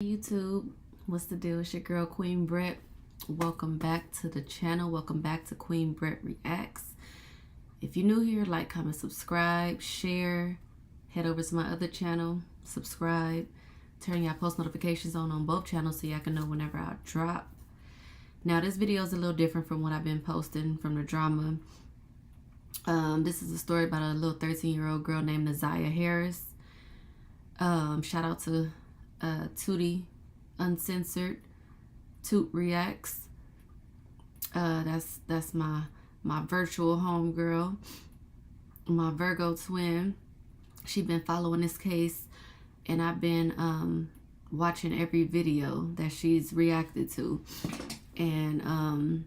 YouTube, what's the deal? It's your girl Queen Brett. Welcome back to the channel. Welcome back to Queen Brett Reacts. If you're new here, like, comment, subscribe, share. Head over to my other channel, subscribe, turn your post notifications on both channels so y'all can know whenever I drop. Now this video is a little different from what I've been posting from the drama. This is a story about a little 13-year-old girl named Naziyahharris. Shout out to Tootie Uncensored, Toot Reacts. That's my virtual homegirl, my Virgo twin. She been following this case, and I've been watching every video that she's reacted to. And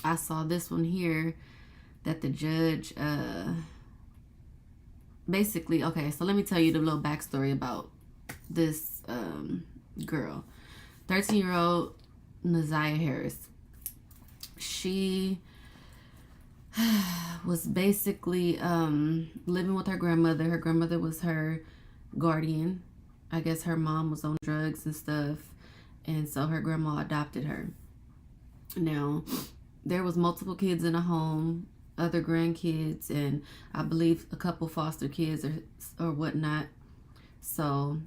I saw this one here that the judge basically, okay, so let me tell you the little backstory about this girl. 13-year-old Naziyahharris. She was basically living with her grandmother. Her grandmother was her guardian. I guess her mom was on drugs and stuff, and so her grandma adopted her. Now, there was multiple kids in the home, other grandkids, and I believe a couple foster kids or whatnot. So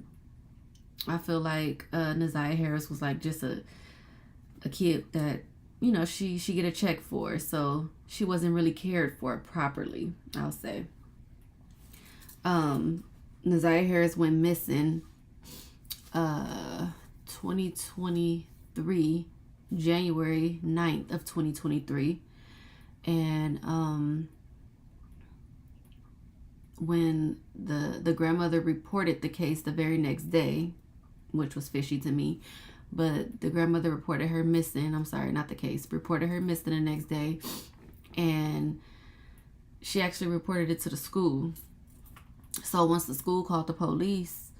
I feel like Naziyahharris was like just a kid that, you know, she get a check for, so she wasn't really cared for properly, I'll say. Naziyahharris went missing 2023, January 9th of 2023. And when the grandmother reported the case the very next day, which was fishy to me, but the grandmother reported her missing. I'm sorry, not the case. Reported her missing the next day, and she actually reported it to the school. So once the school called the police,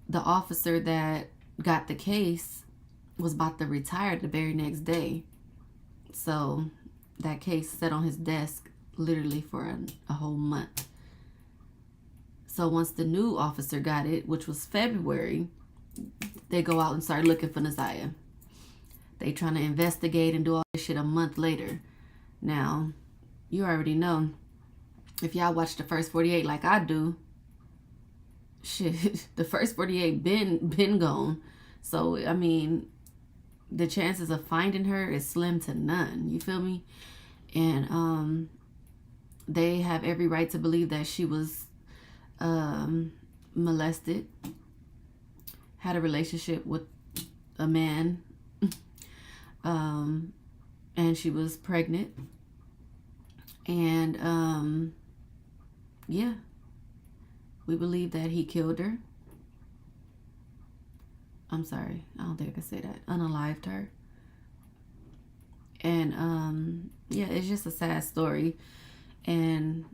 the officer that got the case was about to retire the very next day. So that case sat on his desk literally for a whole month. So once the new officer got it, which was February, they go out and start looking for Naziyah. They trying to investigate and do all this shit a month later. Now, you already know, if y'all watch the first 48 like I do, shit, the first 48 been gone. So, I mean, the chances of finding her is slim to none. You feel me? And they have every right to believe that she was molested, had a relationship with a man, and she was pregnant. And yeah, we believe that he killed her. I'm sorry, I don't think I can say that. Unalived her. And yeah, it's just a sad story. And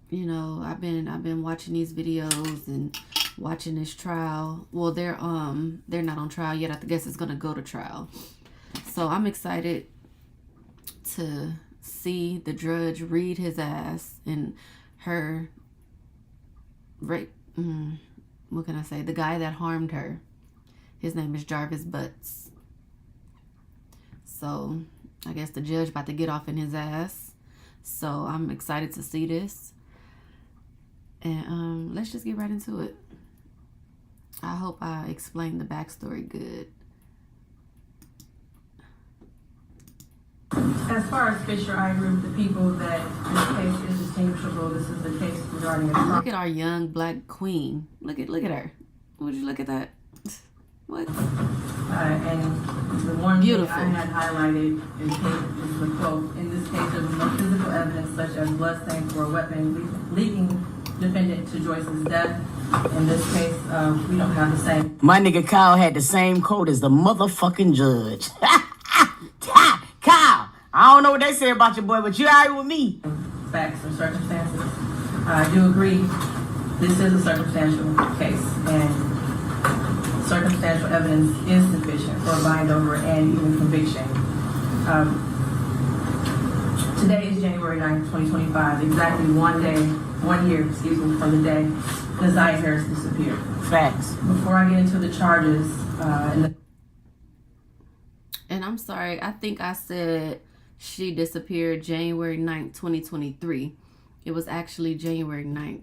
you know, I've been watching these videos and watching this trial. Well, they're not on trial yet. I guess it's gonna go to trial. So I'm excited to see the judge read his ass and her rape. What can I say? The guy that harmed her, his name is Jarvis Butts. So I guess the judge about to get off in his ass. So I'm excited to see this. And let's just get right into it. I hope I explained the backstory good. As far as Fisher, I agree with the people that this case is distinguishable. This is the case regarding a crime. Look at our young black queen. Look at her. Would you look at that? What? And the one Beautiful. thing I had highlighted is the quote: "In this case, there was no physical evidence such as blood stains or a weapon leading defendant to Joyce's death. In this case, we don't have the same." My nigga Kyle had the same quote as the motherfucking judge. Kyle, I don't know what they say about your boy, but you alright with me. Facts or circumstances. I do agree. This is a circumstantial case, and circumstantial evidence is sufficient for a bind over and even conviction. Today is January 9th, 2025, exactly 1 year, from the day naziyahharris disappeared. Facts. Before I get into the charges, And I'm sorry, I think I said she disappeared January 9th, 2023. It was actually January 9th,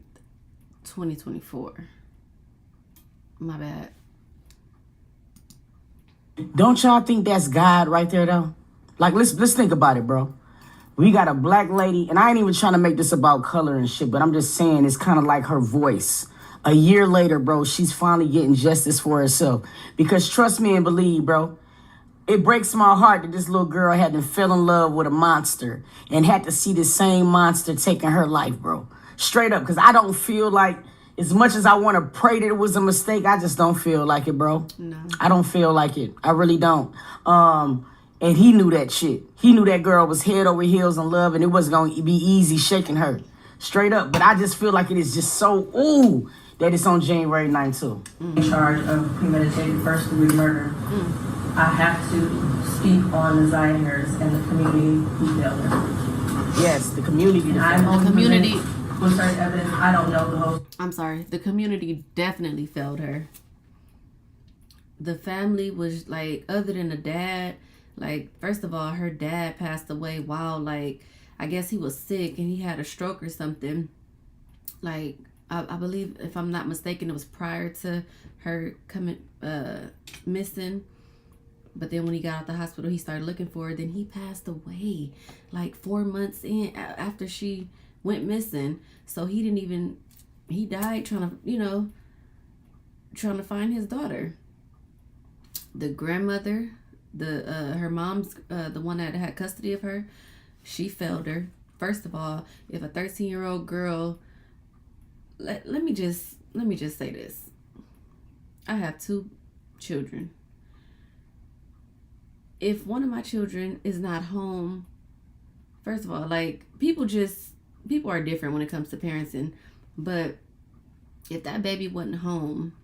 2024. My bad. Don't y'all think that's God right there, though? Like, let's think about it, bro. We got a black lady, and I ain't even trying to make this about color and shit, but I'm just saying it's kind of like her voice. A year later, bro, she's finally getting justice for herself. Because trust me and believe, bro, it breaks my heart that this little girl had to fell in love with a monster and had to see the same monster taking her life, bro. Straight up, because I don't feel like, as much as I want to pray that it was a mistake, I just don't feel like it, bro. No. I don't feel like it. I really don't. And he knew that shit. He knew that girl was head over heels in love and it wasn't going to be easy shaking her. Straight up. But I just feel like it is just so, ooh, that it's on January 9th, too. in charge of premeditated first-degree murder, I have to speak on naziyahharris and the community who failed her. Yes, the community. And I'm only community- presenting with certain evidence. I don't know the whole. I'm sorry. The community definitely failed her. The family was like, other than the dad, like, first of all, her dad passed away while, like, I guess he was sick and he had a stroke or something. Like, I believe, if I'm not mistaken, it was prior to her coming missing. But then when he got out the hospital, he started looking for her. Then he passed away like 4 months in after she went missing. So he didn't even, he died trying to find his daughter. The grandmother, her mom's, the one that had custody of her, she failed her. First of all, if a 13-year-old girl, let me just say this. I have 2 children. If one of my children is not home, first of all, like, people are different when it comes to parenting, but if that baby wasn't home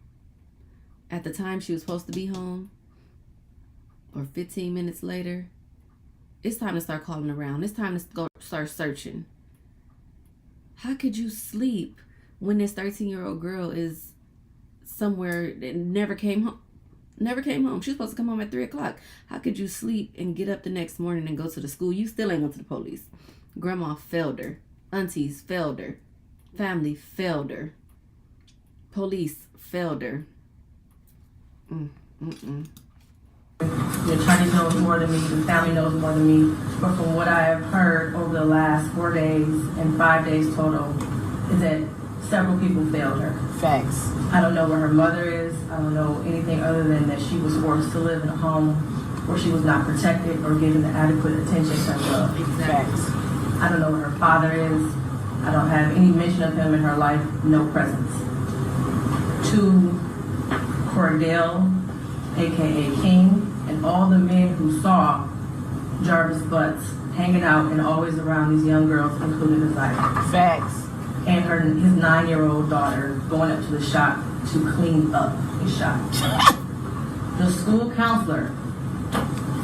at the time she was supposed to be home, or 15 minutes later, it's time to start calling around. It's time to go start searching. How could you sleep when this 13-year-old girl is somewhere and never came home? She was supposed to come home at 3 o'clock. How could you sleep and get up the next morning and go to the school? You still ain't go to the police. Grandma failed her. Aunties failed her. Family failed her. Police failed her. The attorney knows more than me, the family knows more than me, but from what I have heard over the last 4 days and 5 days total, is that several people failed her. Facts. I don't know where her mother is. I don't know anything other than that she was forced to live in a home where she was not protected or given the adequate attention and love. Facts. I don't know where her father is. I don't have any mention of him in her life, no presence. To Cordell, aka King, and all the men who saw Jarvis Butts hanging out and always around these young girls, including Naziah. Facts. And his 9-year-old daughter going up to the shop to clean up his shop. The school counselor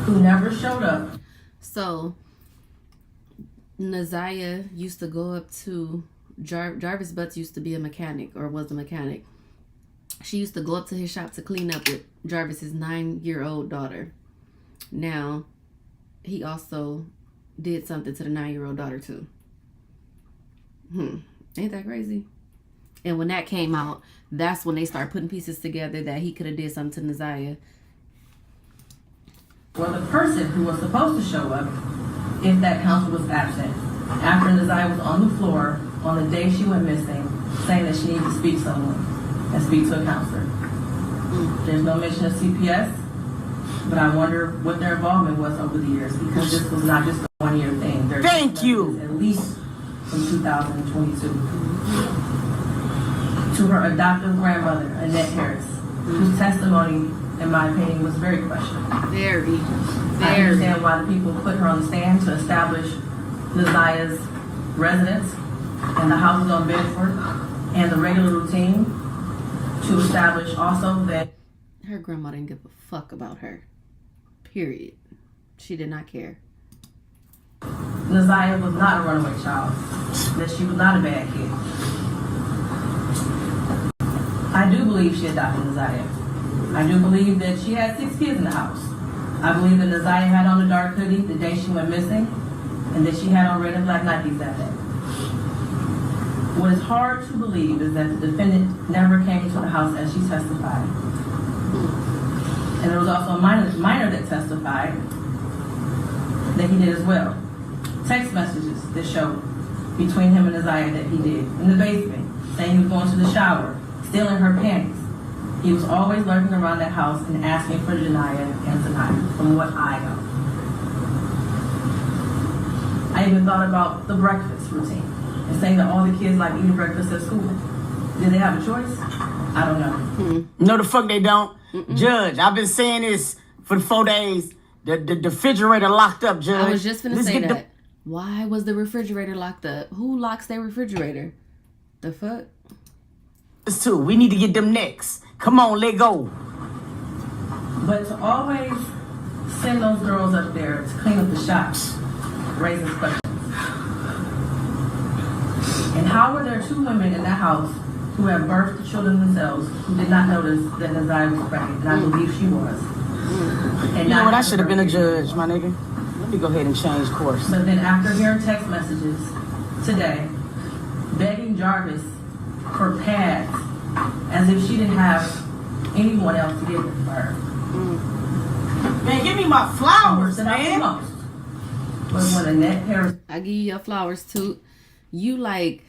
who never showed up. So Naziah used to go up to Jarvis Butts used to be a mechanic, or was a mechanic. She used to go up to his shop to clean up with Jarvis's 9-year-old daughter. Now, he also did something to the 9-year-old daughter too. Ain't that crazy? And when that came out, that's when they started putting pieces together that he could have did something to Naziah. Well, the person who was supposed to show up, if that counselor was absent, after Naziah was on the floor on the day she went missing, saying that she needed to speak to someone and speak to a counselor. There's no mention of CPS, but I wonder what their involvement was over the years, because this was not just a one-year thing. Thank you. At least from 2022. To her adoptive grandmother, Annette Harris, whose testimony, in my opinion, was very questionable. Very. I understand why the people put her on the stand to establish Naziah's residence and the houses on Bedford and the regular routine, to establish also that her grandma didn't give a fuck about her. Period. She did not care. Naziah was not a runaway child, that she was not a bad kid. I do believe she adopted Naziah. I do believe that she had 6 kids in the house. I believe that Naziah had on a dark hoodie the day she went missing, and that she had on red and black Nikes that day. What is hard to believe is that the defendant never came to the house as she testified. And there was also a minor that testified that he did as well. Text messages that showed between him and Naziah that he did in the basement, saying he was going to the shower, stealing her panties. He was always lurking around that house and asking for Janiyah and Zaniyah, from what I know. I even thought about the breakfast routine and saying that all the kids like eating breakfast at school. Did they have a choice? I don't know. No, the fuck they don't. Judge, I've been saying this for 4 days. The refrigerator locked up, Judge. I was just gonna say that. Why was the refrigerator locked up? Who locks their refrigerator? The fuck? This too. We need to get them next. Come on, let go. But to always send those girls up there to clean up the shops raises questions. And how were there 2 women in that house who had birthed the children themselves who did not notice that Naziah was pregnant? And I believe she was. And you know what? I should have been a judge, my nigga. Let me go ahead and change course. But then after hearing text messages today, begging Jarvis for pads as if she didn't have anyone else to give them for her. Man, give me my flowers, man. Most was when Annette Harris. I give you your flowers too. You like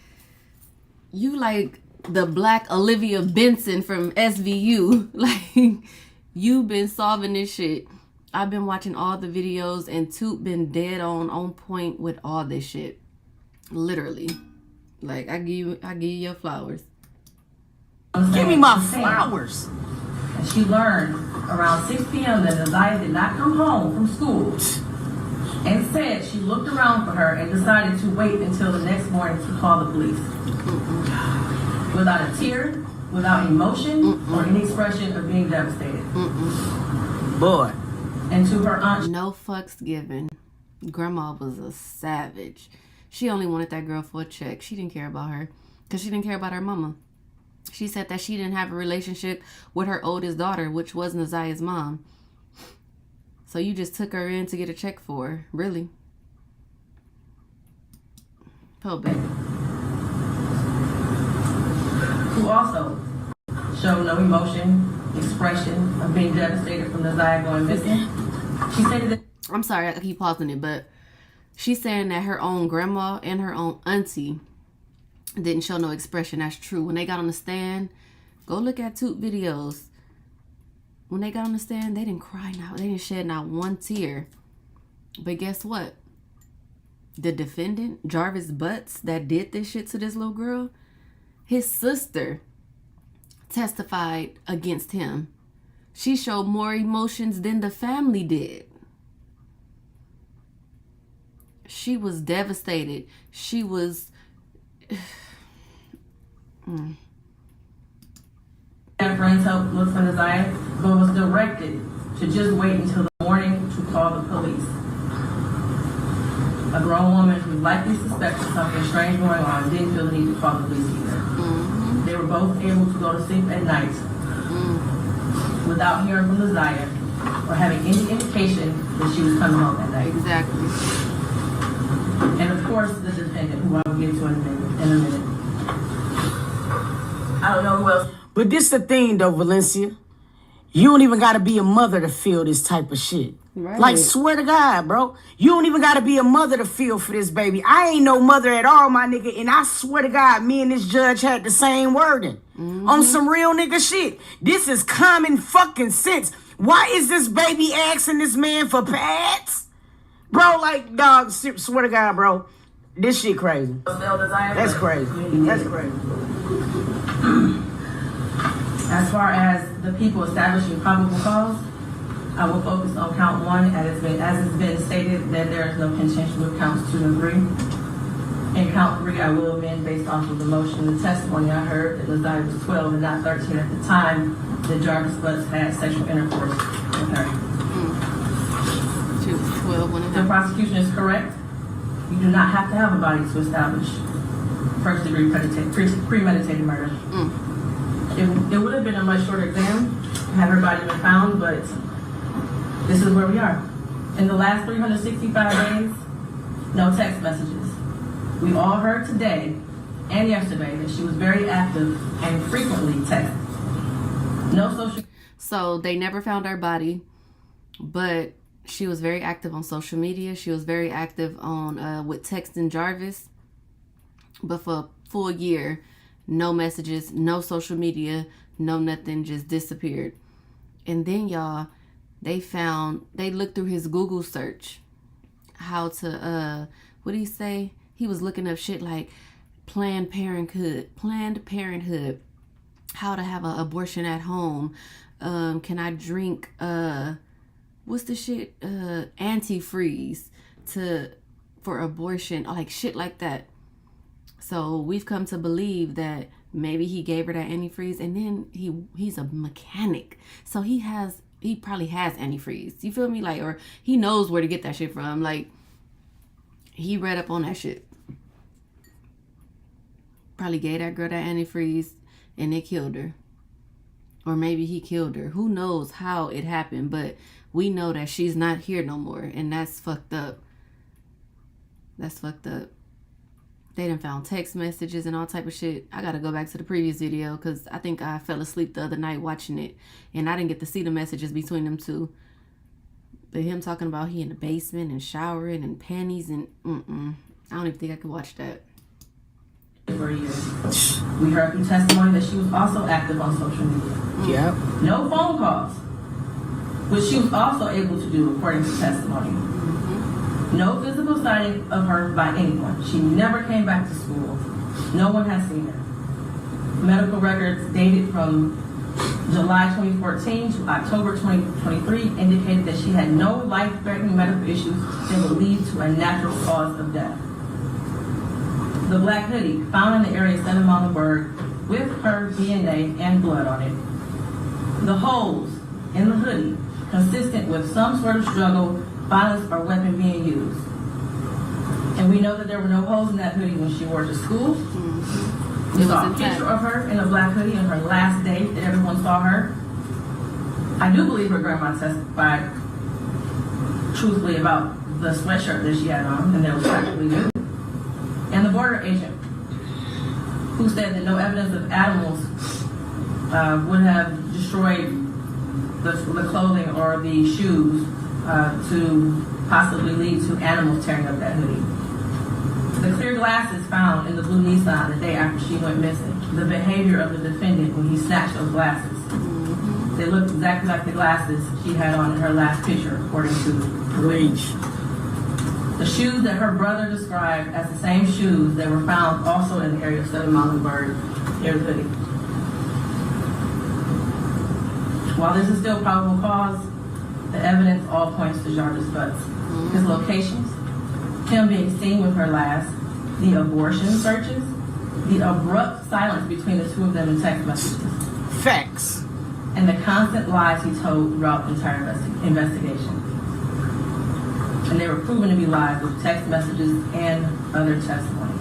the black Olivia Benson from SVU. Like, you've been solving this shit. I've been watching all the videos and Toot been dead on point with all this shit. Literally. Like, I give you your flowers. Give me my flowers. And she learned around 6 p.m. that Naziah did not come home from school, and said she looked around for her and decided to wait until the next morning to call the police. Without a tear, without emotion, or any expression of being devastated. Boy. And to her aunt, no fucks given. Grandma was a savage. She only wanted that girl for a check. She didn't care about her because she didn't care about her mama. She said that she didn't have a relationship with her oldest daughter, which was Naziah's mom. So you just took her in to get a check for her. Really? Oh, baby. who also showed no emotion, expression of being devastated from Naziah going missing. She stated that... I'm sorry, I keep pausing it, but she's saying that her own grandma and her own auntie didn't show no expression. That's true. When they got on the stand, go look at Toot videos. When they got on the stand, they didn't cry now. They didn't shed not one tear. But guess what? The defendant, Jarvis Butts, that did this shit to this little girl, his sister testified against him. She showed more emotions than the family did. She was devastated. She was... And friends helped look for Naziah, but was directed to just wait until the morning to call the police. A grown woman who likely suspected something strange going on didn't feel the need to call the police either. Mm-hmm. They were both able to go to sleep at night without hearing from Naziah or having any indication that she was coming home that night. Exactly. And of course, the defendant, who I will get to in a minute. I don't know who else. But this the thing, though, Valencia. You don't even got to be a mother to feel this type of shit. Right. Like, swear to God, bro. You don't even got to be a mother to feel for this baby. I ain't no mother at all, my nigga. And I swear to God, me and this judge had the same wording. On some real nigga shit. This is common fucking sense. Why is this baby asking this man for pads? Bro, like, dog, swear to God, bro. This shit crazy. That's crazy. That's crazy. As far as the people establishing probable cause, I will focus on count 1 as it's been stated that there is no contention with counts 2 and 3. In count 3, I will amend based off of the motion and the testimony I heard that Naziah was 12 and not 13 at the time that Jarvis Butts had sexual intercourse with her. She was 12 when it The happened. prosecution is correct. You do not have to have a body to establish first-degree premeditated murder. It would have been a much shorter exam had her body been found, but this is where we are. In the last 365 days, no text messages. We all heard today and yesterday that she was very active and frequently texted. No social. So they never found her body, but she was very active on social media. She was very active on with texting Jarvis. But for a full year, no messages, no social media, no nothing, just disappeared. And then y'all, they looked through his Google search how to what did he say? He was looking up shit like Planned Parenthood, how to have an abortion at home. Can I drink what's the shit? Antifreeze for abortion, like shit like that. So we've come to believe that maybe he gave her that antifreeze, and then he's a mechanic, so he probably has antifreeze. You feel me? Like, or he knows where to get that shit from. Like, he read up on that shit. Probably gave that girl that antifreeze, and it killed her. Or maybe he killed her. Who knows how it happened? But we know that she's not here no more, and that's fucked up. That's fucked up. They done found text messages and all type of shit. I gotta go back to the previous video because I think I fell asleep the other night watching it, and I didn't get to see the messages between them two. But him talking about he in the basement and showering and panties and I don't even think I could watch that. For a year. We heard through testimony that she was also active on social media. Yep. No phone calls, which she was also able to do according to testimony. No physical sighting of her by anyone. She never came back to school. No one has seen her. Medical records dated from July 2014 to October 2023 indicated that she had no life-threatening medical issues that would lead to a natural cause of death. The black hoodie found in the area of 7 Mile Bird with her DNA and blood on it. The holes in the hoodie consistent with some sort of struggle, violence, or weapon being used. And we know that there were no holes in that hoodie when she wore it to school. We saw a picture of her in a black hoodie on her last day that everyone saw her. I do believe her grandma testified truthfully about the sweatshirt that she had on, and that was practically new. And the border agent, who said that no evidence of animals would have destroyed the clothing or the shoes to possibly lead to animals tearing up that hoodie. The clear glasses found in the blue Nissan the day after she went missing. The behavior of the defendant when he snatched those glasses. They looked exactly like the glasses she had on in her last picture, according to the witness. The shoes that her brother described as the same shoes that were found also in the area of 7 Mile Bird near the hoodie. While this is still probable cause, the evidence all points to Jarvis butts. His locations, him being seen with her last, the abortion searches, the abrupt silence between the two of them in text messages. Facts. And the constant lies he told throughout the entire investigation. And they were proven to be lies with text messages and other testimony.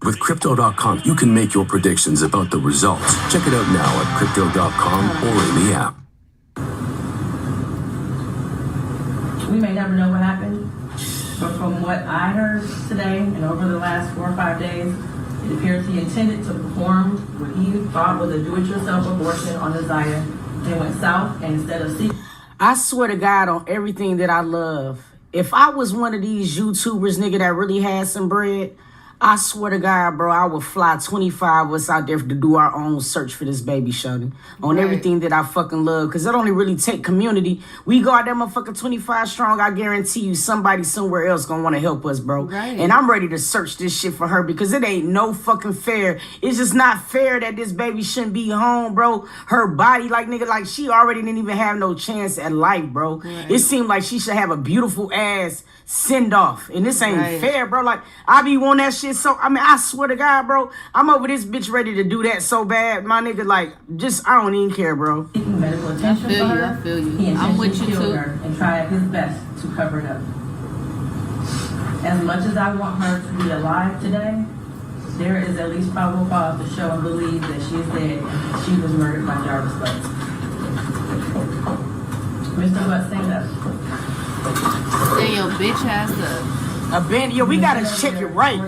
With Crypto.com, you can make your predictions about the results. Check it out now at Crypto.com or in the app. We may never know what happened, but from what I heard today and over the last 4 or 5 days, it appears he intended to perform what he thought was a do-it-yourself abortion on Naziah and went south, and instead of seeking... I swear to God on everything that I love, if I was one of these YouTubers, nigga, that really had some bread, I swear to God, bro, I would fly 25 of us out there to do our own search for this baby, shorty. On everything that I fucking love. Because it only really take community. We go out there motherfucking 25 strong, I guarantee you somebody somewhere else gonna want to help us, bro. Right. And I'm ready to search this shit for her because it ain't no fucking fair. It's just not fair that this baby shouldn't be home, bro. Her body, like, nigga, like, she already didn't even have no chance at life, bro. Right. It seemed like she should have a beautiful ass send off. And this ain't fair, bro. Like, I be wanting that shit so, I mean, I swear to God, bro, I'm over this bitch ready to do that so bad, my nigga, like, just, I don't even care, bro. Seeking medical attention for her. I feel you. He I'm with you intentionally killed too. her and tried his best to cover it up. As much as I want her to be alive today, there is at least probable cause to show and believe that she is dead and she was murdered by Jarvis Butts. Mr. Butts, stand up. Stand your bitch ass up. Yo, we gotta check it right.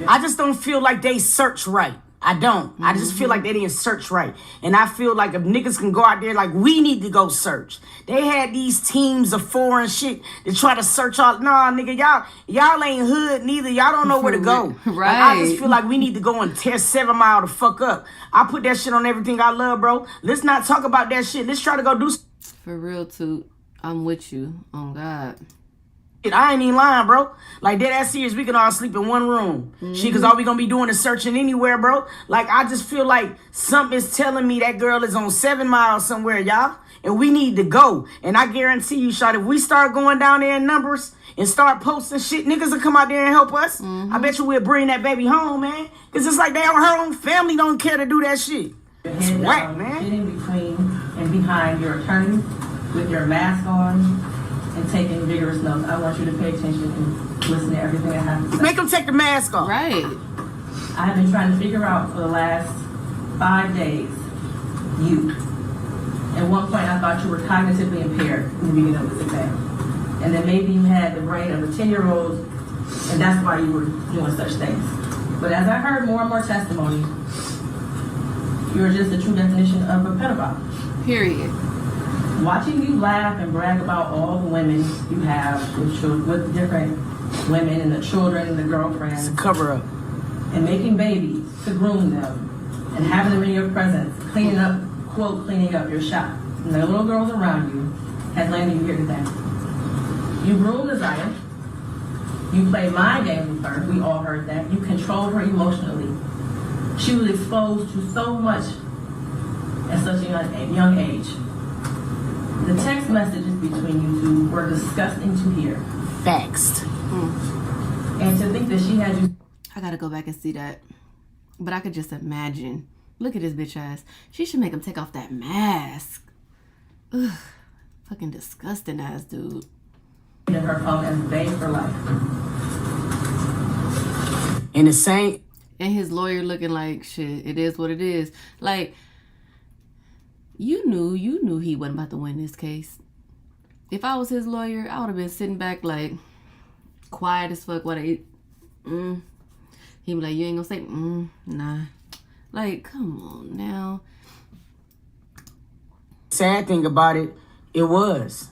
I just don't feel like they search right. I don't. I just feel like they didn't search right. And I feel like if niggas can go out there, like, we need to go search. They had these teams of 4 and shit to try to search all. Nah, nigga, y'all ain't hood neither. Y'all don't know where to go. Right. Like, I just feel like we need to go and tear 7 Mile the fuck up. I put that shit on everything I love, bro. Let's not talk about that shit. Let's try to go do For real, Toot. I'm with you. Oh, God. I ain't even lying, bro. Like, dead ass serious, we can all sleep in one room. Shit, cause all we gonna be doing is searching anywhere, bro. Like, I just feel like something is telling me that girl is on 7 Mile somewhere, y'all. And we need to go. And I guarantee you, shot, if we start going down there in numbers and start posting shit, niggas will come out there and help us. I bet you we'll bring that baby home, man. Cause it's like her own family don't care to do that shit. It's whack, man. Get in between and behind your attorney with your mask on and taking vigorous notes. I want you to pay attention and listen to everything I have to say. Make them take the mask off. Right. I have been trying to figure out for the last 5 days, you. At one point, I thought you were cognitively impaired in the beginning of this exam. And then maybe you had the brain of a 10-year-old, and that's why you were doing such things. But as I heard more and more testimony, you're just the true definition of a pedophile. Period. Watching you laugh and brag about all the women you have with different women and the children and the girlfriends. It's a cover up. And making babies to groom them and having them in your presence, cleaning up your shop. And the little girls around you has landed you here today. You groomed Naziah. You played mind games with her. We all heard that. You controlled her emotionally. She was exposed to so much at such a young age. The text messages between you two were disgusting to hear. Faxed. And to think that she had you. I gotta go back and see that. But I could just imagine. Look at this bitch ass. She should make him take off that mask. Ugh. Fucking disgusting ass dude. In her phone as babe for life. And the same. And his lawyer looking like, shit, it is what it is. Like, you knew he wasn't about to win this case. If I was his lawyer, I would have been sitting back like, quiet as fuck while they, He'd be like, you ain't gonna say, nah. Like, come on now. Sad thing about it, it was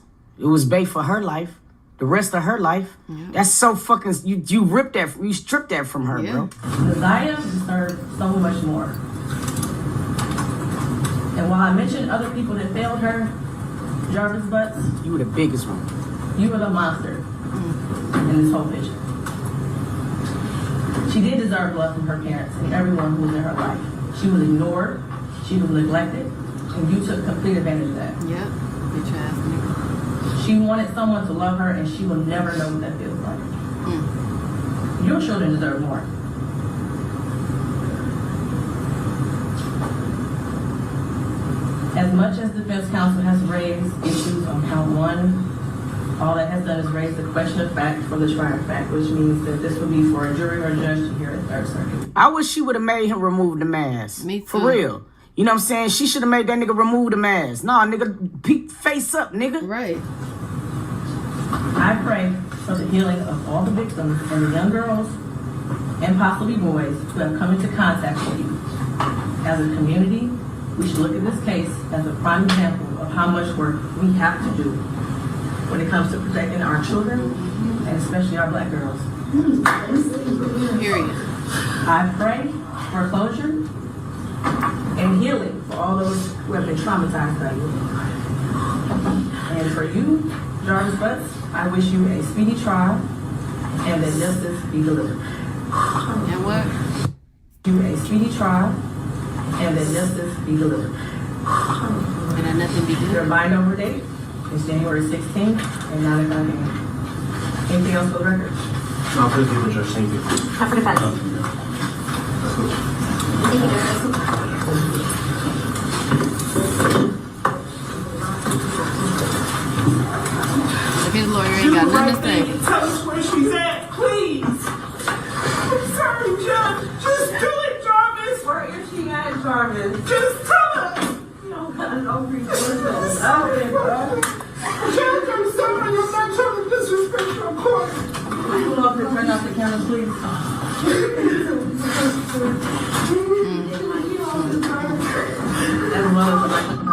bait for her life. The rest of her life. Yeah. That's so fucking, you ripped that, you stripped that from her, bro. Naziah deserved so much more. And while I mentioned other people that failed her, Jarvis Butts, you were the biggest one. You were the monster in this whole picture. She did deserve love from her parents and everyone who was in her life. She was ignored, she was neglected, and you took complete advantage of that. Yep, bitch ass nigga. She wanted someone to love her, and she will never know what that feels like. Your children deserve more. As much as the defense counsel has raised issues on count 1, all that has done is raise the question of fact for the trier of fact, which means that this would be for a jury or a judge to hear at Third Circuit. I wish she would have made him remove the mask. Me too. For real. You know what I'm saying? She should have made that nigga remove the mask. Nah, nigga, peek face up, nigga. Right. I pray for the healing of all the victims and the young girls and possibly boys who have come into contact with you. As a community, we should look at this case as a prime example of how much work we have to do when it comes to protecting our children and especially our black girls. Period. I pray for closure and healing for all those who have been traumatized by you. And for you, Jarvis Butts, I wish you a speedy trial and that justice be delivered. And what? You a speedy trial and that justice be delivered. And that nothing be Your good. bind over date is January 16th at 9 o'clock a.m. Anything else for the record? No, please leave the judge. Thank you. Half for defense. Thank you, Jarvis. If his lawyer ain't got nothing to say. Tell us where she's at, please. I'm sorry, Judge. Just do Pull up and turn off the camera, please. As well as the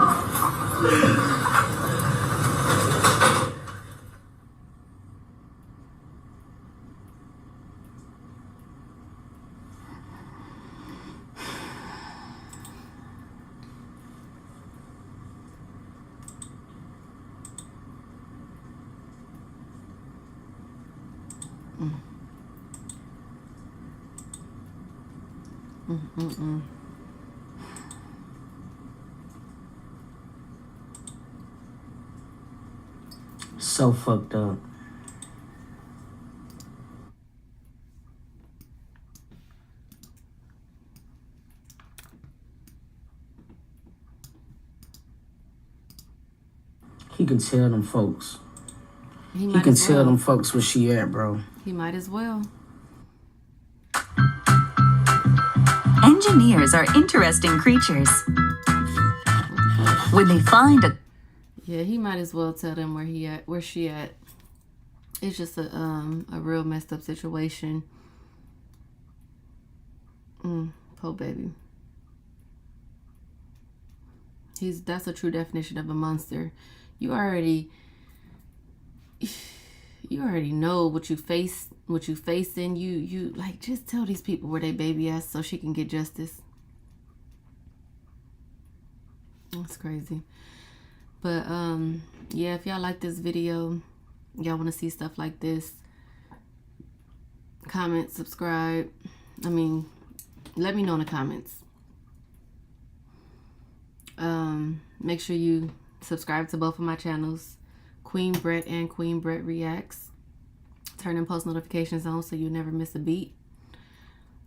So fucked up. He can tell them folks. He might can as tell well. them folks where she at, bro. He might as well. Engineers are interesting creatures. When they find a Yeah, he might as well tell them where she at. It's just a real messed up situation. Poor baby. That's a true definition of a monster. You already know what you facing. You like, just tell these people where they baby at so she can get justice. That's crazy. But yeah, if y'all like this video, y'all want to see stuff like this, comment, subscribe. I mean, let me know in the comments. Make sure you subscribe to both of my channels, Queen Brett and Queen Brett Reacts. Turn in post notifications on so you never miss a beat.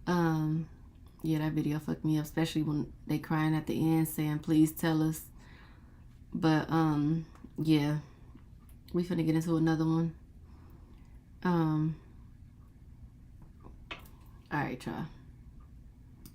Yeah, that video fucked me up, especially when they crying at the end saying, please tell us. But yeah, we finna get into another one. All right, y'all.